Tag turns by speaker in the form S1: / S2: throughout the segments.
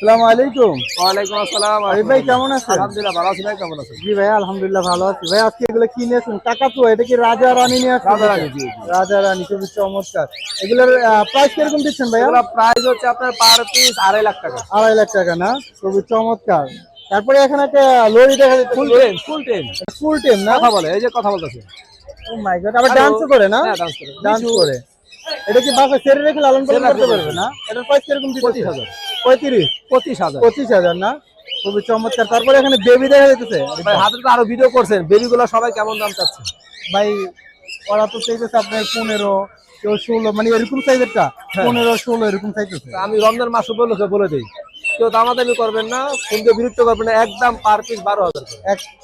S1: আসসালামু আলাইকুম।
S2: ওয়ালাইকুম আসসালাম।
S1: ভাই কেমন আছেন?
S2: আলহামদুলিল্লাহ ভালো আছি। ভাই কেমন আছেন?
S1: জি ভাই আলহামদুলিল্লাহ ভালো আছি। ভাই আজকে এগুলো কি নিয়েছেন? কাকাতুয়া, এটা কি রাজা রানী নিয়ে আসছেন?
S2: রাজা রানী, জি জি।
S1: রাজা রানী খুবই চমৎকার। এগুলোর প্রাইস কিরকম দিচ্ছেন ভাইয়া?
S2: এগুলো প্রাইস হচ্ছে আপনার পার পিস 2.5 লাখ টাকা।
S1: 2.5 লাখ টাকা না? খুবই চমৎকার। তারপরে এখানে একটা লরি দেখা যাচ্ছে।
S2: ফুল টেম, ফুল টেম।
S1: ফুল টেম না?
S2: কথা বলে, এই যে কথা বলতেছে।
S1: ও মাই গড, আবার ডান্সও করে না?
S2: হ্যাঁ, ডান্স করে।
S1: ডান্স করে। এটা কি বাসা ছেড়ে রেখে লালন পালন করতে পারবে না? এটার প্রাইস কিরকম দিচ্ছেন?
S2: 25,000।
S1: 35?
S2: 25,000।
S1: 25,000 না? খুবই চমৎকার। তারপরে এখানে বেবি দেখা যাচ্ছে।
S2: ভাই হাতে তো আরো ভিডিও করছেন, বেবিগুলো সবাই কেমন দাম চাচ্ছে?
S1: ভাই ওরা তো চাইতেছে আপনার 15, কেউ 16, মানে এরকম সাইজেরটা 15, 16 এরকম চাইতেছে।
S2: আমি রমজান মাস উপলক্ষে বলে দিই, কেউ দামাদামি করবেন না, ফোনকে বিরক্ত করবেন না, একদম পার পিস 12,000 করে।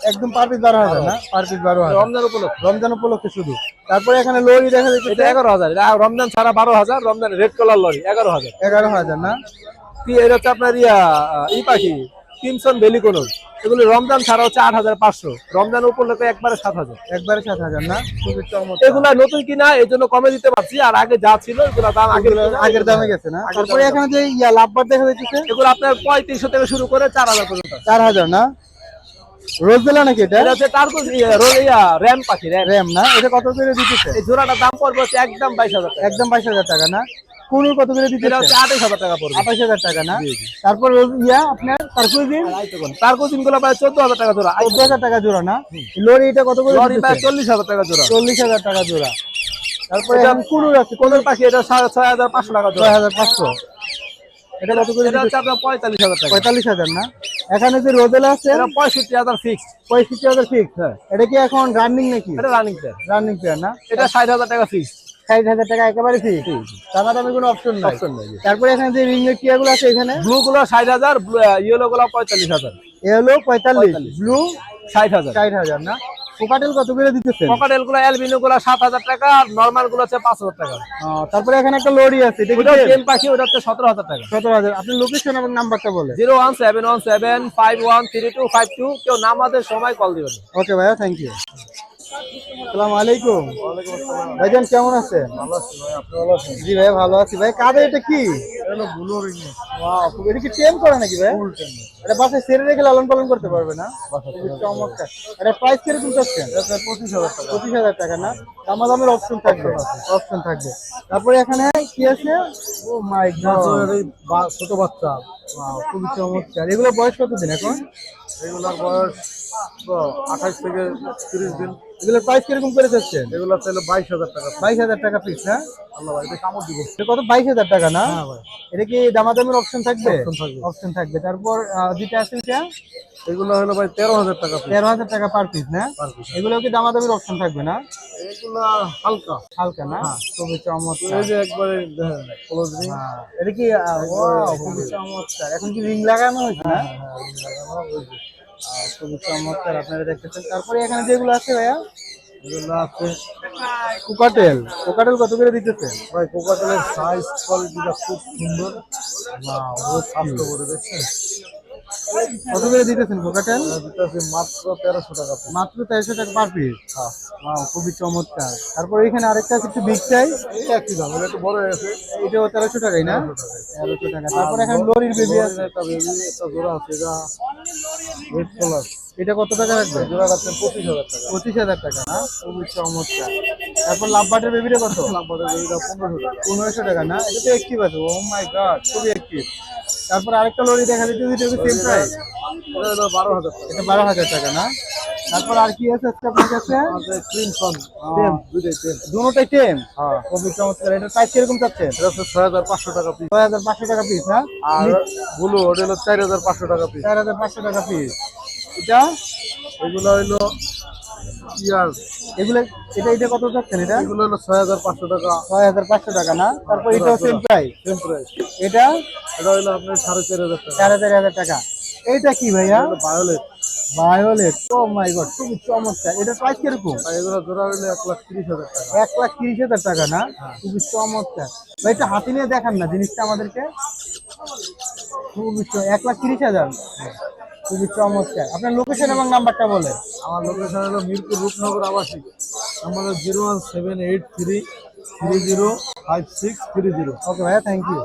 S1: একদম পার পিস 12,000 না? পার পিস 12,000
S2: রমজান উপলক্ষে।
S1: রমজান উপলক্ষে শুধু। তারপরে এখানে লরি দেখা যাচ্ছে।
S2: এটা 11,000। এটা রমজান ছাড়া 12,000, রমজান রেড কালার লরি 11,000।
S1: 11,000 না?
S2: এটা হচ্ছে আপনার ই পাখি কিমসন ভ্যালি কোন, এগুলো রমজান ছাড়া হচ্ছে 8,500, রমজান উপলক্ষে একবারে 7,000।
S1: একবারে 7,000 না? খুবই চমৎকার।
S2: এগুলা নতুন কিনা, এই জন্য কমে দিতে পারছি, আর আগে যা ছিল এগুলা দাম
S1: আগের দামে গেছে না? তারপরে এখানে যে লাভবার দেখা যাচ্ছে,
S2: এগুলো আপনার 3500 থেকে শুরু করে 4,000 পর্যন্ত।
S1: 4,000 না? রোজবেলা নাকি এটা?
S2: এটা হচ্ছে টার্কো র্যাম পাখি,
S1: র্যাম না? এটা কত করে দিতেছে?
S2: এই জোড়াটার দাম পড়বে হচ্ছে একদম 22,000 টাকা।
S1: একদম 22,000 টাকা না? কোন কত করে দিতেছে?
S2: এটা হচ্ছে 28,000 টাকা পড়বে।
S1: 28,000 টাকা না? তারপর আপনার তারকুজিন,
S2: টার্কোজিন গুলো প্রায় 14,000 টাকা জোড়া।
S1: 14,000 টাকা জোড়া না? লরি এটা কত করে
S2: লরি
S1: দিতেছে?
S2: প্রায় 40,000 টাকা জোড়া।
S1: 40,000 টাকা জোড়া। তারপরে
S2: এটা
S1: এখন কুনুর আছে,
S2: কোনের পাখি, এটা 6,500 টাকা জোড়া।
S1: 6,500। এটা কত করে
S2: এটা হচ্ছে
S1: দিতেছে?
S2: আপনার 45,000 টাকা।
S1: 45,000 না? এখানে যে রোজেলা আছে,
S2: এটা 65,000 ফিক্সড।
S1: 65,000 ফিক্স।
S2: হ্যাঁ,
S1: এটা কি এখন রানিং নাকি?
S2: এটা রানিং পেয়ার।
S1: রানিং পেয়ার না?
S2: এটা 60,000 টাকা ফিক্সড।
S1: 60,000 টাকা একেবারে ফিক্স। দামা দামি কোনো অপশন নাই।
S2: অপশন নাই।
S1: তারপরে এখানে যে রিং এর টিয়াগুলো আছে এখানে,
S2: ব্লু গুলো 60,000, ইয়েলো গুলো 45,000।
S1: এ হলো 45, ব্লু
S2: 60,000।
S1: 60,000 না? কোকাটেল কত করে দিতেছে?
S2: ককাটেল গুলো, অ্যালবিনো গুলো 7,000 টাকা, আর নরমাল গুলো হচ্ছে 5,000 টাকা।
S1: তারপরে এখানে একটা লরি আছে, এটা কি
S2: ওটা টেম পাখি, ওটা হচ্ছে 17,000 টাকা।
S1: 17,000। আপনি লোকেশন এবং নাম্বারটা বলে।
S2: 01717513252। কেউ নামাজের সময় কল দিবেন।
S1: ওকে ভাইয়া, থ্যাংক ইউ। আসসালামু আলাইকুম। ভাইজান কেমন আছেন?
S2: ভালো আছি ভাই, আপনি ভালো আছেন?
S1: জি ভাই ভালো আছি। ভাই কাদের এটা কি?
S2: এটা ব্লু রিং।
S1: ওয়াও, এটা কি টেম করে নাকি ভাই?
S2: ফুল টেম।
S1: এটা বাসায় ছেড়ে রেখে লালন পালন করতে পারবে না? খুবই চমৎকার। এটা প্রাইস কিরকম চাচ্ছেন?
S2: এটা 25,000 টাকা।
S1: 25,000 টাকা না? দামাদামের অপশন থাকবে। অপশন থাকবে। তারপরে এখানে কি আছে? ও মাই গড,
S2: ছোট বাচ্চা।
S1: ওয়াও খুবই চমৎকার। এগুলো বয়স কতদিন এখন?
S2: এগুলোর বয়স 28 থেকে 30 দিন।
S1: এগুলোর প্রাইস কিরকম করে চাচ্ছেন?
S2: এগুলো চাইলে 22,000 টাকা।
S1: 22,000 টাকা পিস না?
S2: আল্লাহ ভাই, এটা কামড় দিব।
S1: এটা কত? 22,000 টাকা না?
S2: হ্যাঁ ভাই,
S1: এটা কি দামাদামের অপশন থাকবে?
S2: অপশন থাকবে।
S1: অপশন থাকবে। তারপর যেটা আছে এটা
S2: এগুলো হলো ভাই 13,000 টাকা পিস।
S1: 13,000 টাকা পার পিস না?
S2: Per piece.
S1: এগুলো কি দামাদামের অপশন থাকবে না?
S2: এগুলো হালকা।
S1: হালকা না? খুবই চমৎকার।
S2: এই যে একবারে ক্লোজ রিং।
S1: এটা কি ওয়াও খুবই চমৎকার। এখন কি রিং লাগানো হয়েছে না? খুবই চমৎকার, আপনারা দেখতেছেন। তারপরে এখানে যেগুলো আছে ভাইয়া,
S2: এগুলো আছে
S1: কোকাটেল। কোকাটেল কত করে দিতেছেন?
S2: ভাই, কোকাটেলের সাইজ কোয়ালিটিটা খুব সুন্দর। বহুত স্বাস্থ্য করে দেখছেন।
S1: কত করে দিতেছেন কোকাটেল?
S2: দিতেছে মাত্র 1300 টাকা পিস।
S1: মাত্র 1300 টাকা পার পিস। ওয়াও খুবই চমৎকার। তারপরে এখানে আরেকটা আছে একটু বিগ সাইজ,
S2: এটা একই দাম, এটা একটু বড় হয়ে গেছে।
S1: এটাও 1300 টাকাই না? 1300 টাকা। তারপরে এখানে লরির বেবি আছে,
S2: একটা বেবি, একটা জোড়া আছে, এটা রেড কালার।
S1: এটা কত টাকা রাখবে?
S2: জোড়া আছে 25,000 টাকা।
S1: 25,000 টাকা না? খুবই চমৎকার। তারপর লাভবাটের বেবিটা কত?
S2: তারপরে বেবিটা 1500 টাকা।
S1: 1500 টাকা না? এটা তো অ্যাক্টিভ আছে। ও মাই গড, খুবই অ্যাক্টিভ। তারপর আরেকটা লরি দেখা যাচ্ছে, এটা সেম প্রাইস।
S2: এটা হলো 12,000 টাকা।
S1: এটা 12,000 টাকা না? তারপর আর কি আছে আজকে আপনার কাছে?
S2: আছে ক্রিমসন টেম, দুইটাই টেম।
S1: দুটোটাই টেম।
S2: হ্যাঁ,
S1: খুবই চমৎকার। এটা প্রাইস কিরকম চাচ্ছেন?
S2: এটা হচ্ছে 6,500 টাকা পিস।
S1: 6,500 টাকা পিস না?
S2: আর ব্লু, ওটা হলো 4,500 টাকা পিস।
S1: 4,500 টাকা পিস। এটা
S2: এগুলো হইলো ইয়ার,
S1: এগুলো এটা কত চাচ্ছেন? এটা
S2: এগুলো হলো 6,500 টাকা।
S1: 6,500 টাকা না? তারপর এটাও সেম প্রাইস।
S2: Same price.
S1: এটা
S2: এটা হইলো আপনার 4,500 টাকা।
S1: 4,500 টাকা। এইটা কি ভাইয়া?
S2: ভায়োলেট।
S1: ভায়োলেট। ও মাই গড, খুবই চমৎকার। এটার প্রাইস কিরকম?
S2: এগুলো জোড়া হইলো 1,30,000 টাকা।
S1: 1,30,000 টাকা না? খুবই চমৎকার। ভাই এটা হাতে নিয়ে দেখান না জিনিসটা আমাদেরকে। খুবই 1,30,000। খুবই চমৎকার। আপনার লোকেশন এবং নাম্বারটা বলেন।
S2: আমার লোকেশন হলো মিরপুর রূপনগর আবাসিক। আমার 01783305630।
S1: ওকে ভাইয়া, থ্যাংক ইউ।